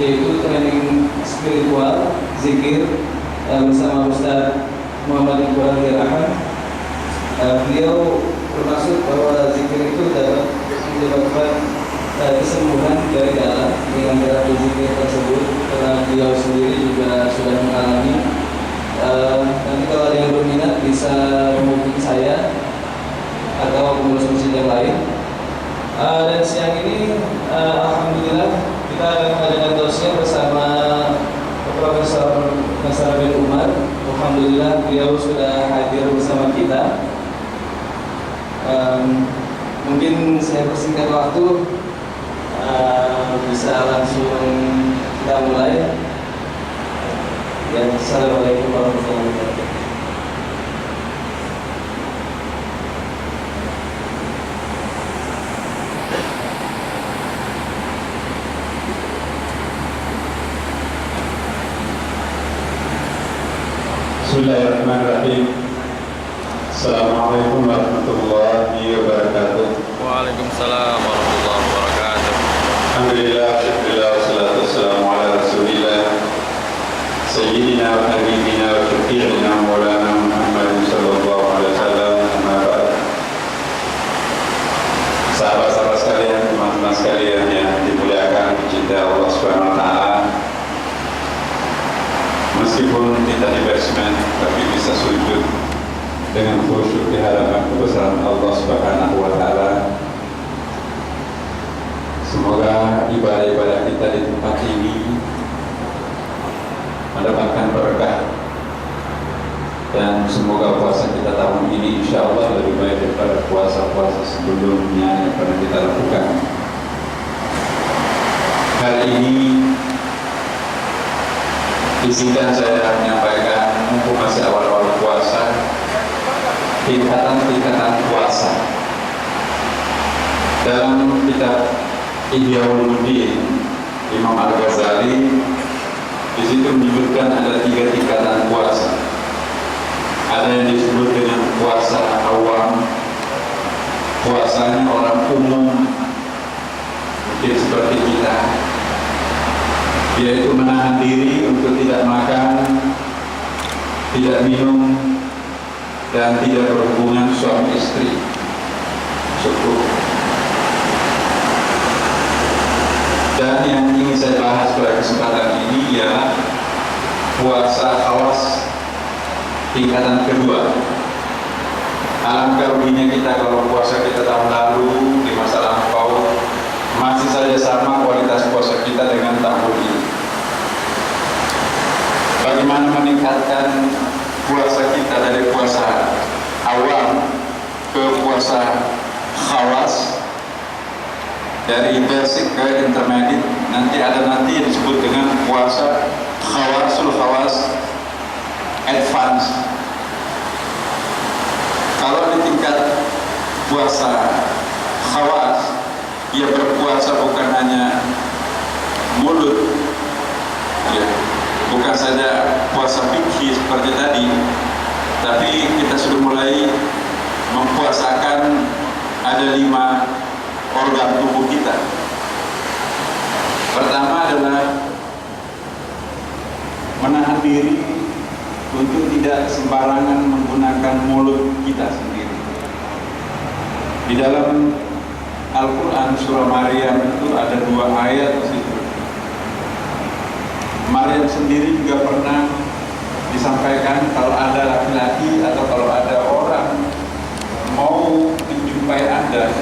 yaitu training spiritual zikir bersama Ustaz Muhammad Iqbal Ahmad. Beliau bermaksud bahwa zikir itu dapat menyebabkan kesembuhan dari dalam dengan terapi zikir tersebut, karena beliau sendiri juga sudah mengalami. Nanti kalau ada yang berminat bisa menghubungi saya atau pengurus masjid yang lain. Dan siang ini alhamdulillah kita akan mengadakan tausiah bersama Profesor Nasar bin Umar. Alhamdulillah beliau sudah hadir bersama kita. Mungkin saya persingkat waktu, bisa langsung kita mulai. Ya, assalamualaikum warahmatullahi wabarakatuh. Bismillahirrahmanirrahim. Assalamualaikum warahmatullahi wabarakatuh. Waalaikumsalam warahmatullahi wabarakatuh. Alhamdulillah, syukurillah, wassalatu wassalamu ala rasulillah Sayyidina wa habibina wa syafi'ina maulana Muhammadin sallallahu alaihi wasallam. Amma ba'd. Sahabat-sahabat sekalian, teman-teman sekalian yang dimuliakan cinta Allah Subhanahu wa taala. Meskipun tidak di basement, tapi bisa sujud dengan khusyuk di hadapan kebesaran Allah Subhanahu wa taala. Semoga ibadah-ibadah kita di tempat ini mendapatkan berkah, dan semoga puasa kita tahun ini insya Allah lebih baik daripada puasa-puasa sebelumnya yang pernah kita lakukan. Hari ini izinkan saya menyampaikan, mumpung masih awal-awal puasa, tingkatan-tingkatan puasa. Dalam kitab Ihya Ulumuddin Imam Al-Ghazali di situ menyebutkan ada 3 tingkatan puasa. Ada yang disebut dengan puasa awam, puasanya orang umum mungkin seperti kita, yaitu menahan diri untuk tidak makan, tidak minum, dan tidak berhubungan suami istri. Cukup. Dan yang ingin saya bahas pada kesempatan ini ya puasa khawas tingkatan kedua. Alangkah ruginya kita kalau puasa kita tahun lalu, di masa lampau, masih saja sama kualitas puasa kita dengan tahun ini. Bagaimana meningkatkan puasa kita dari puasa awal ke puasa khawas, dari basic ke intermediate, nanti yang disebut dengan puasa khawas advance. Kalau di tingkat puasa khawas, ia berpuasa bukan hanya mulut, ya, bukan saja puasa fikih seperti tadi, tapi kita sudah mulai mempuasakan ada 5 organ tubuh kita. Pertama adalah menahan diri untuk tidak sembarangan menggunakan mulut kita sendiri. Di dalam Al-Quran surah Maryam itu ada 2 ayat di situ. Maryam sendiri juga pernah disampaikan kalau ada laki-laki atau kalau ada orang mau menjumpai Anda,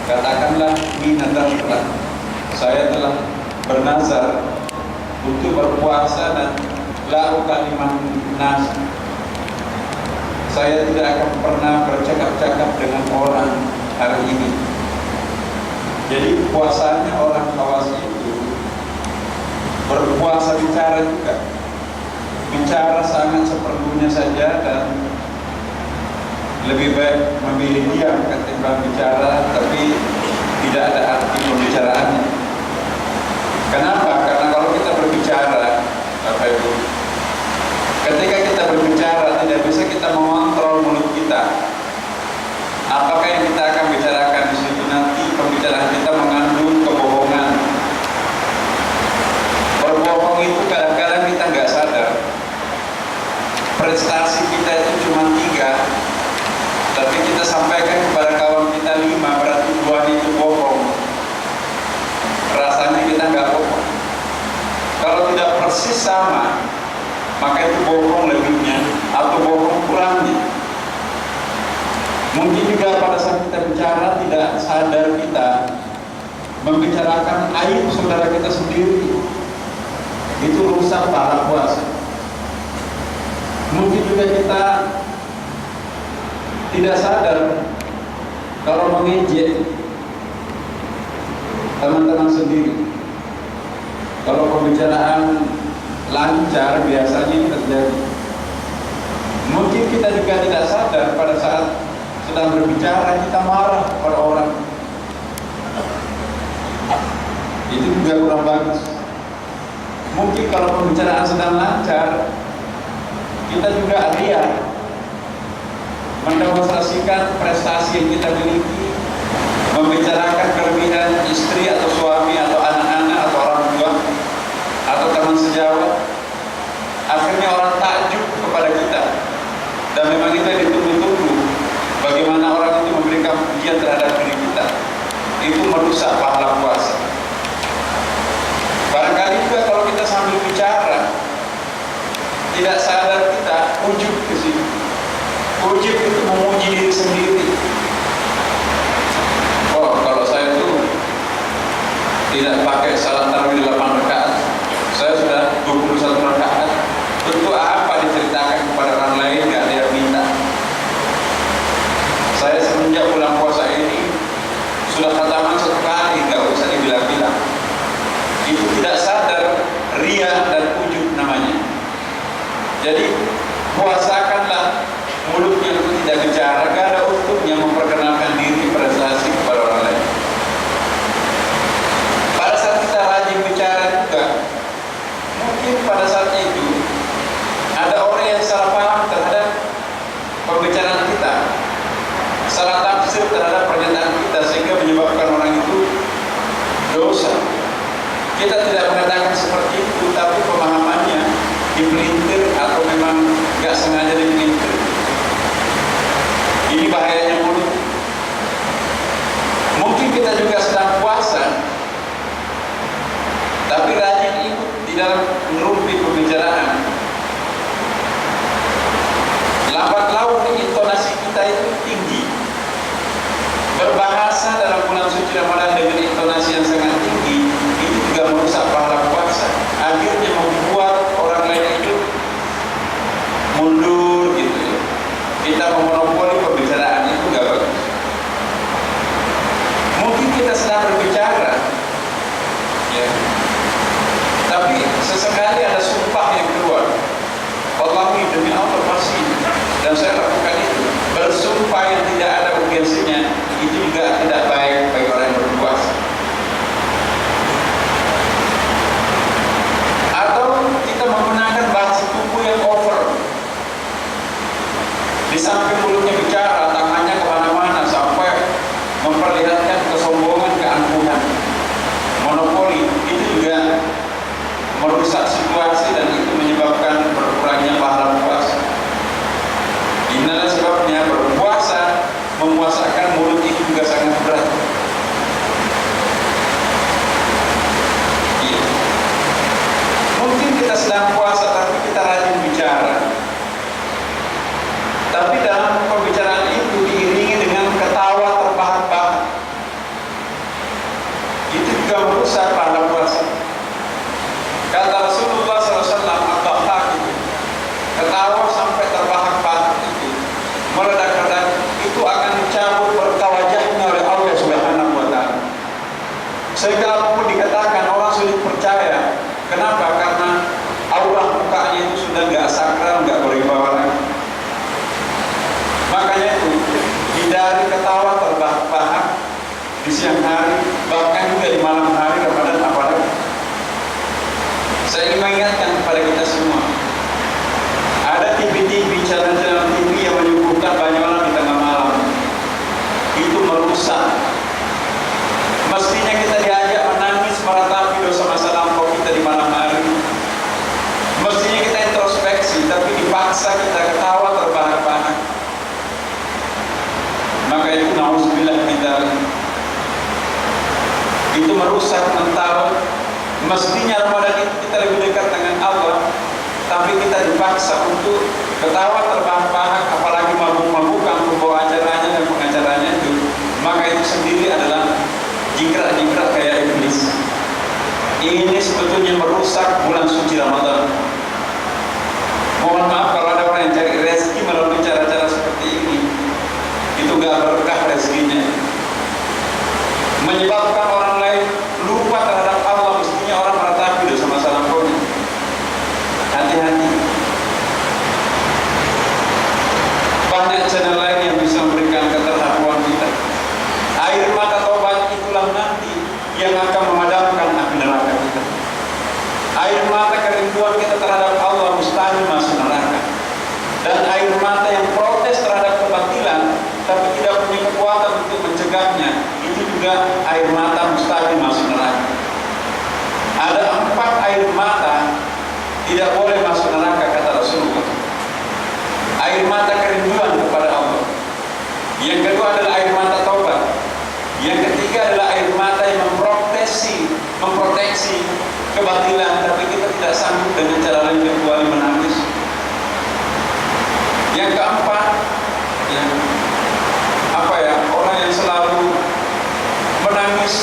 katakanlah ini nazar, saya telah bernazar untuk berpuasa dan la ukalliman nas, saya tidak akan pernah bercakap-cakap dengan orang hari ini. Jadi puasanya orang khawas itu berpuasa bicara juga, bicara sangat seperlunya saja, dan lebih baik memilih diam ketimbang bicara tapi tidak ada arti pembicaraannya. Kenapa? Karena kalau kita berbicara, Bapak Ibu, ketika kita berbicara tidak bisa kita mengontrol mulut kita. Apakah yang kita akan bicarakan di situ nanti pembicaraan kita mengandung kebohongan, berbicara tidak sadar kita membicarakan aib saudara kita sendiri, itu rusak pahala puasa. Mungkin juga kita tidak sadar kalau mengejek teman-teman sendiri. Kalau pembicaraan lancar biasanya ini terjadi. Mungkin kita juga tidak sadar pada saat sedang berbicara kita marah pada orang. Itu juga kurang bagus. Mungkin kalau pembicaraan sedang lancar, kita juga ria, mendemonstrasikan prestasi yang kita miliki, membicarakan kelebihan istri atau suami atau anak-anak atau orang tua atau teman sejawat. Akhirnya orang takjub kepada kita, dan memang kita ditunggu-tunggu bagaimana orang itu memberikan pujian terhadap diri kita. Itu merusak pahala puasa. Barangkali juga kalau kita sambil bicara tidak sadar kita ujub ke situ. Ujub itu memuji diri sendiri. Oh, kalau saya tuh tidak pakai salat tarawih 8 rakaat, saya sudah 21 rakaat. Tentu apa diceritakan kepada orang lain nggak dia minta. Saya semenjak bulan puasa ini sudah khataman 1 kali, nggak usah dibilang-bilang. Itu tidak sadar, ria dan ujub namanya. Jadi puasakanlah mulutnya itu tidak bicara, gak ada untungnya memperkenalkan diri prestasi kepada orang lain. Pada saat kita rajin bicara juga, mungkin pada saat itu ada orang yang salah paham terhadap pembicaraan kita, salah tafsir terhadap pernyataan kita, sehingga menyebabkan orang itu dosa. Kita tidak mengatakan seperti itu, tapi pemahamannya dipelintir atau memang nggak sengaja dipelintir. Ini bahayanya mulut. Mungkin kita juga sedang puasa, tapi rajin ikut di dalam ngerumpi pembicaraan. Lambat laun intonasi kita itu tinggi. Berbahasa dalam bulan suci Ramadan dengan intonasi yang sangat tinggi, itu juga merusak pahala puasa. Akhirnya membuat orang lain itu mundur gitu ya. Kita memonopoli pembicaraan, itu gak bagus. Mungkin kita sedang berbicara ya, tapi sesekali ada sumpah yang keluar. Wallahi, demi Allah pasti, dan saya lakukan itu. Bersumpah yang tidak ada urgensinya, itu juga tidak baik bagi orang yang berpuasa. Atau kita menggunakan bahasa tubuh yang over. Di samping mulutnya bicara, tangannya kemana-mana sampai memperlihatkan kesombongan, keangkuhan, monopoli. Itu juga merusak situasi dan itu menyebabkan berkurangnya pahala puasa. Inilah sebabnya berpuasa, memuasakan mulut itu juga sangat berat. Iya. Mungkin kita sedang puasa tapi kita rajin bicara. Tapi dalam pembicaraan itu diiringi dengan ketawa terbahak-bahak. Itu juga merusak pahala puasa. Kata Rasulullah SAW, Abdullah itu, ketawa sampai terbahak-bahak itu, meledak-ledak, itu akan dicabut berkah wajahnya oleh Allah Subhanahu wa Ta'ala. Sehingga apapun dikatakan orang sulit percaya. Kenapa? Karena aura mukanya itu sudah nggak sakral, nggak berwibawa lagi. Makanya itu hindari ketawa terbahak-bahak di siang hari, bahkan juga di malam hari Ramadan apalagi. Saya ingin mengingatkan kepada kita semua, ada TV-TV, channel-channel TV yang menyuguhkan banyak orang di tengah malam. Itu merusak. Mestinya kita diajak menangis meratapi dosa masa lampau kita di malam hari. Mestinya kita introspeksi, tapi dipaksa kita ketawa terbahak-bahak. Maka itu na'udzubillah kita, itu merusak mental. Mestinya Ramadan itu kita lebih dekat dengan Allah, tapi kita dipaksa untuk ketawa terbahak-bahak, apalagi mabuk-mabukan pembawa acaranya dan pengacaranya itu. Maka Ini sebetulnya merusak bulan suci Ramadan. Mohon maaf kalau ada orang yang cari rezeki melalui cara-cara seperti ini. Itu gak berkah rezekinya. Menyebabkan orang lain lupa terhadap Allah. Mestinya orang meratapi dosa masa lampaunya. Hati-hati. Banyak channel lain yang bisa memberikan keterharuan kita. Air mata taubat itulah nanti yang akan memadamkan api neraka kita. Air mata kerinduan kita terhadap Allah mustahil masuk neraka. Dan air mata yang protes terhadap kebatilan tapi tidak punya kekuatan untuk mencegahnya, itu juga air mata mustahil masuk neraka. Ada 4 air mata tidak boleh masuk neraka kata Rasulullah. Air mata kerinduan kepada Allah. Yang kedua adalah air mata taubat. Yang ketiga adalah air mata yang memproteksi kebatilan, tapi kita tidak sanggup dengan cara lain kecuali menangis. Yang keempat, orang yang selalu menangis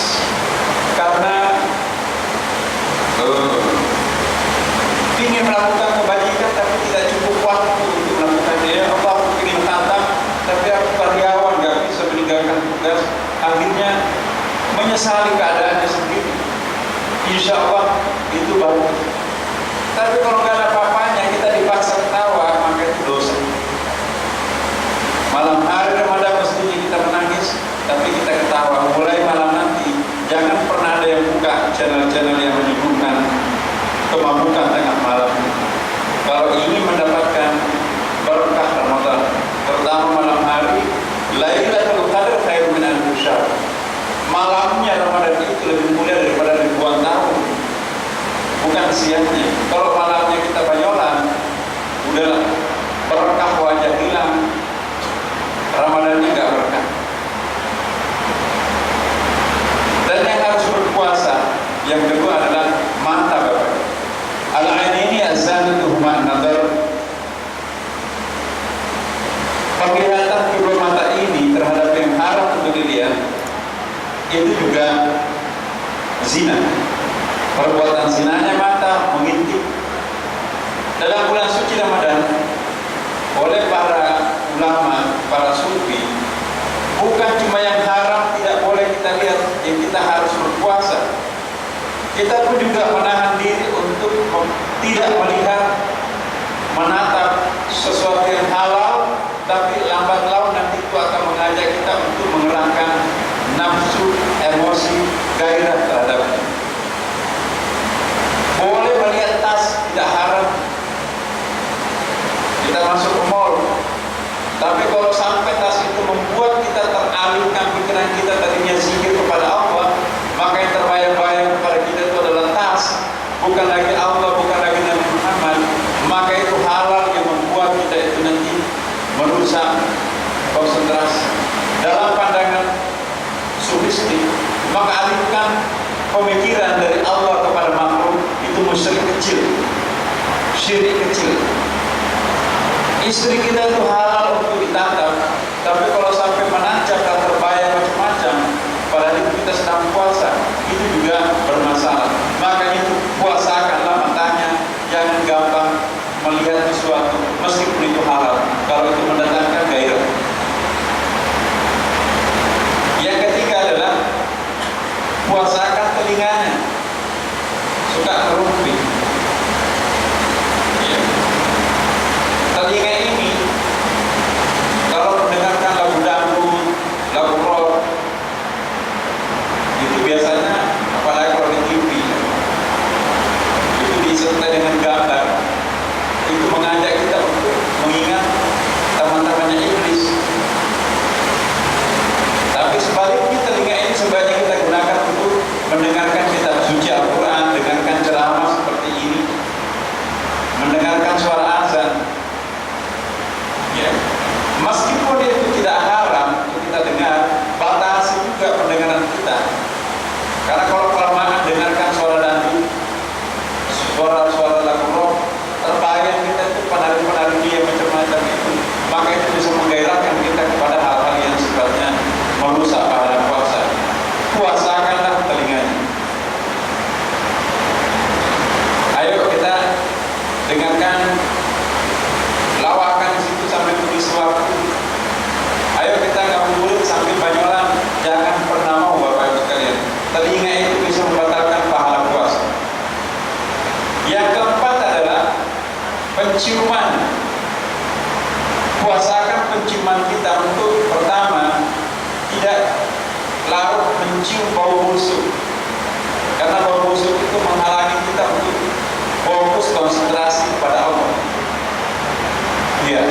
karena ingin melakukan kebajikan tapi tidak cukup waktu untuk melakukannya. Ya Allah, aku ingin khatam tapi aku karyawan gak bisa meninggalkan tugas. Akhirnya menyesali keadaannya sendiri. Insya Allah itu bagus. Tapi kalau nggak ada apa-apanya kita dipaksa ketawa, maka itu dosa. Malam hari Ramadan mestinya kita menangis, tapi kita ketawa. Mulai malam nanti jangan pernah ada yang buka channel-channel yang menyebutkan kemabukan tengah malam. Kalau ingin mendapatkan berkah Ramadan, terutama malam hari, Lailatul Qadar khairun min alfi syahr. Malamnya Ramadan itu lebih mulia daripada ribuan tahun. Bukan siangnya. Kalau malamnya kita banyolan, udahlah, berkah wajah hilang, Ramadannya nggak berkah. Dan yang harus berpuasa, yang kedua adalah mata Bapak. Al-ainaini az-zanatuhuma an-nadar. Penglihatan kedua mata ini terhadap yang haram untuk dilihat itu juga zina. Perbuatan zinanya mata mengintip. Dalam bulan suci Ramadan, oleh para ulama, para sufi, bukan cuma yang haram tidak boleh kita lihat, yang kita harus berpuasa. Kita pun juga menahan diri untuk tidak melihat, menatap sesuatu yang halal, tapi lambat laun nanti itu akan mengajak kita untuk mengerahkan nafsu, emosi, gairah terhadapnya. Boleh melihat tas, tidak haram. Kita masuk ke mall, tapi kalau sampai tas itu membuat kita teralihkan pikiran kita tadinya zikir kepada Allah, maka yang terbayang-bayang kepada kita itu adalah tas, bukan lagi Allah, bukan lagi Nabi Muhammad. Maka itu halal yang membuat kita itu nanti merusak konsentrasi. Dalam pandangan sufistik, maka alihkan pemikiran dari Allah kepada makhluk itu musyrik kecil, syirik kecil. Istri kita itu halal untuk ditatap, tapi kalau sampai menancap dan terbayang macam-macam, padahal itu kita sedang puasa, itu juga bermasalah. Makanya itu puasakanlah matanya, jangan gampang melihat sesuatu meskipun itu halal, kalau itu mendatangkan gairah. Yang ketiga adalah puasakan telinganya, suka merumpi. Ya. Telinga ini kalau mendengarkan lagu dangdut, lagu rock, itu biasanya, apalagi kalau di TV, itu disertai dengan gambar, itu mengajak kita untuk mengingat teman-temannya iblis. Tapi sebaliknya telinga ini sebaiknya kita gunakan untuk mendengarkan kitab suci Al-Quran, dengarkan ceramah seperti ini, mendengarkan suara azan. Ya. Meskipun itu tidak haram untuk kita dengar, batasi juga pendengaran kita. Karena kalau kelamaan dengarkan suara dangdut, suara-suara lagu rock, penciuman. Puasakan penciuman kita untuk pertama tidak larut mencium bau busuk, karena bau busuk itu menghalangi kita untuk fokus konsentrasi kepada Allah. Iya,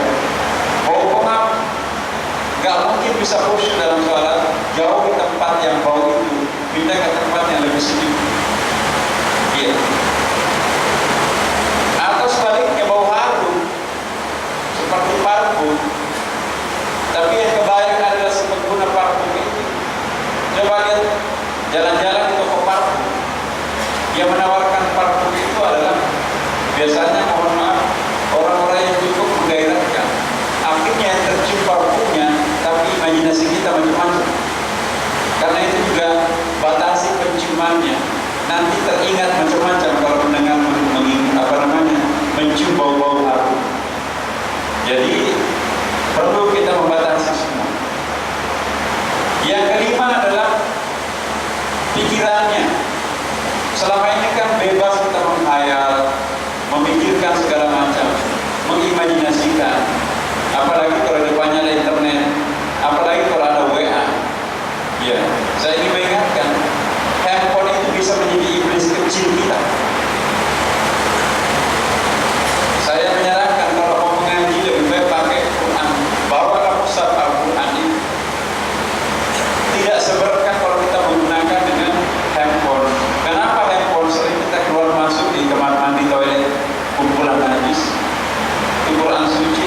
bau pengap nggak mungkin bisa khusyuk dalam sholat. Jauhi tempat yang bau itu, pindah ke tempat yang lebih sedikit. Iya. Atau sebaliknya bau harum seperti parfum, tapi yang kebayang adalah si pengguna parfum itu. Coba lihat jalan-jalan di toko parfum, yang menawarkan parfum itu adalah biasanya, mohon maaf, orang-orang yang cukup menggairahkan. Akhirnya tercium parfumnya, tapi imajinasi kita macam-macam. Karena itu juga batasi penciumannya. Nanti teringat macam-macam kalau mendengar mencium bau-bau harum. Jadi perlu kita membatasi semua. Yang kelima adalah pikirannya. Selama ini kan bebas kita menghayal, memikirkan segala macam, mengimajinasikan. Apalagi kalau depannya ada internet, apalagi kalau ada WA. Ya, saya ingin mengingatkan, handphone itu bisa menjadi iblis kecil kita. Saya menyarankan kalau mau mengaji lebih baik pakai Quran. Bawalah mushaf Al-Quran ini. Tidak seberkah kalau kita menggunakan dengan handphone. Kenapa handphone sering kita keluar masuk di kamar mandi, toilet, kumpulan najis? Itu Quran suci.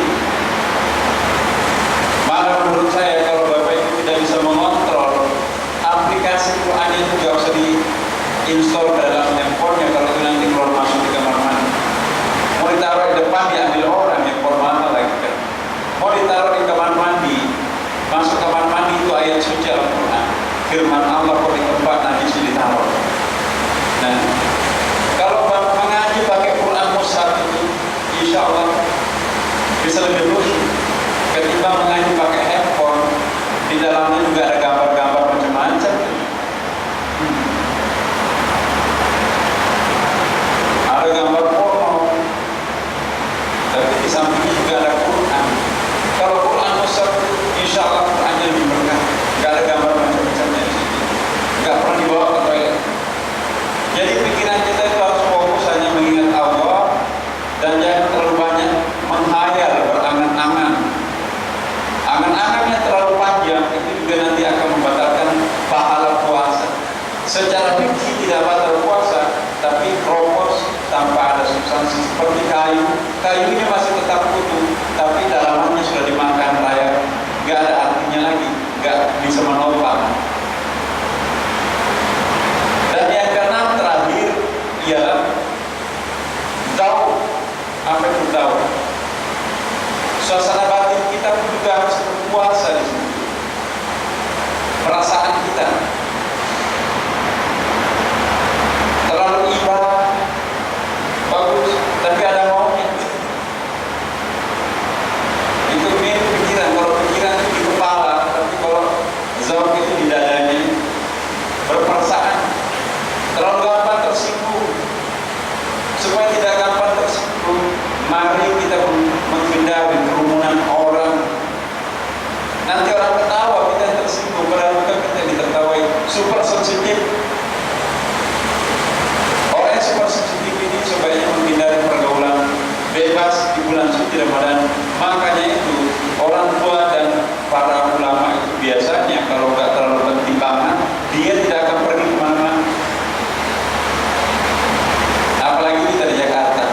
Malah menurut saya kalau Bapak Ibu tidak bisa mengontrol aplikasi Quran itu, juga usah diinstal dalam handphonenya kalau itu nanti keluar masuk di kamar mandi. Mau ditaruh di depan diambil orang, yang formal lagi kan. Mau ditaruh di kamar mandi, masuk kamar mandi itu ayat suci Al-Quran, firman Allah, kok di tempat najis ditaruh. Nah, kalau Bapak mengaji pakai Quran mushaf itu, insya Allah bisa lebih khusyuk ketimbang mengaji pakai handphone. Di dalamnya juga ada gambar-gambar macam-macam. Ada gambar porno, tapi di sampingnya juga ada Quran. Kalau Quran mushaf, insya Allah Qurannya lebih berkah. Gak ada gambar macam-macamnya di situ. Gak pernah dibawa ke toilet. Jadi pikiran kita itu harus fokus hanya mengingat Allah, dan jangan terlalu banyak menghayal, berangan-angan. Angan-angannya terlalu panjang, itu juga nanti akan membatalkan pahala puasa. Secara fikih tidak batal puasa, tapi kropos tanpa ada substansi seperti kayu. Kayunya masih tetap utuh, tapi dalamannya sudah dimakan raya, nggak ada artinya lagi, nggak bisa menopang. Dan yang keenam terakhir ialah daun. Apa itu daun? Suasana batin kita pun juga harus berpuasa di sini. Perasaan kita terlalu ibadah bagus, tapi ada maunya. Itu mirip pikiran. Kalau pikiran itu di kepala, tapi kalau zauk itu di dadanya. Berperasaan, terlalu gampang tersinggung. Supaya tidak gampang tersinggung, mari kita menghindari kerumunan orang. Nanti orang ketawa, kita tersinggung, padahal bukan kita ditertawai. Super sensitif. Orang yang super sensitif ini sebaiknya menghindari pergaulan bebas di bulan suci Ramadan. Makanya itu orang tua dan para ulama itu biasanya kalau nggak terlalu penting banget, dia tidak akan pergi kemana-mana. Apalagi kita di Jakarta.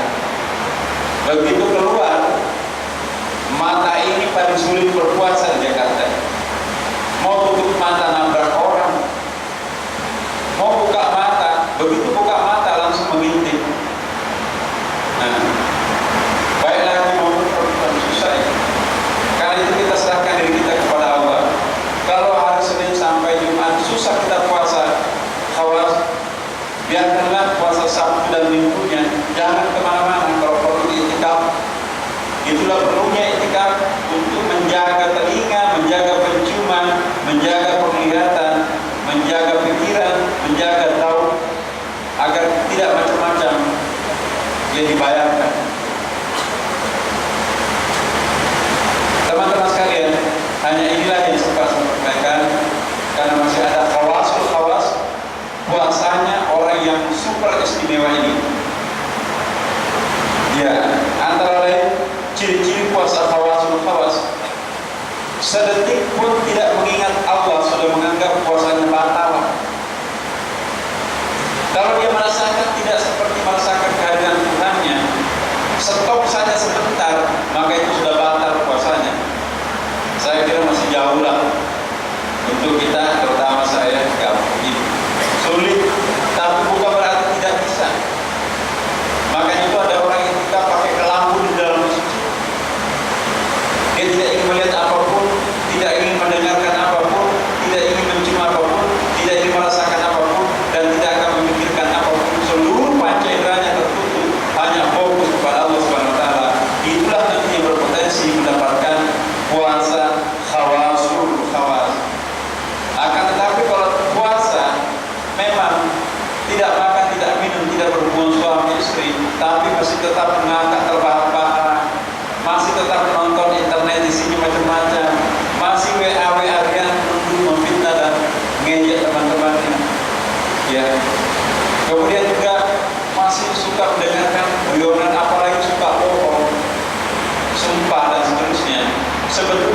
Begitu keluar, mata ini paling sulit berpuasa di Jakarta. Mau tutup mata nabrak orang, mau buka mata, begitu buka mata langsung mengintip. Nah, baik lagi mau susah ya. Karena itu kita serahkan diri kita kepada Allah. Kalau hari Senin sampai Jumat susah kita puasa, khawas, biarkanlah puasa Sabtu dan Minggunya, jangan kemana-mana. Kalau perlu i'tikaf, itulah perlunya i'tikaf, untuk menjaga telinga, menjaga penciuman, menjaga penglihatan, menjaga pikiran, menjaga tahu, agar tidak macam-macam yang dibayangkan. ini. Ya, antara lain ciri-ciri puasa khawasul khawas, sedetik pun tidak mengingat Allah sudah menganggap puasanya batal. Kalau dia merasakan tidak seperti merasakan kehadiran Tuhannya, stop saja sebentar, maka itu sudah batal puasanya. Saya kira masih jauh lah untuk kita, terutama saya, nggak mungkin. Sulit, tapi bukan berarti tidak bisa. Makanya itu ada orang yang kita pakai kelambu di dalam masjid. Dia tidak ingin melihat apapun, tidak ingin mendengarkan apapun, tidak ingin mencium apapun, tidak ingin merasakan apapun, dan tidak akan memikirkan apapun. Seluruh panca inderanya tertutup, hanya fokus kepada Allah Subhanahu Wa Taala. Itulah nanti yang berpotensi mendapatkan puasa khawasul khawas. Akan tetapi kalau puasa memang tidak makan, tidak minum, tidak berhubungan suami istri, tapi masih tetap mengangkat terbahak-bahak, masih tetap menonton internet di sini macam-macam, masih WA-WA-an untuk memfitnah dan ngejek teman-temannya, ya. Kemudian juga masih suka mendengarkan guyonan, apalagi suka bohong, sumpah dan seterusnya. Sebetulnya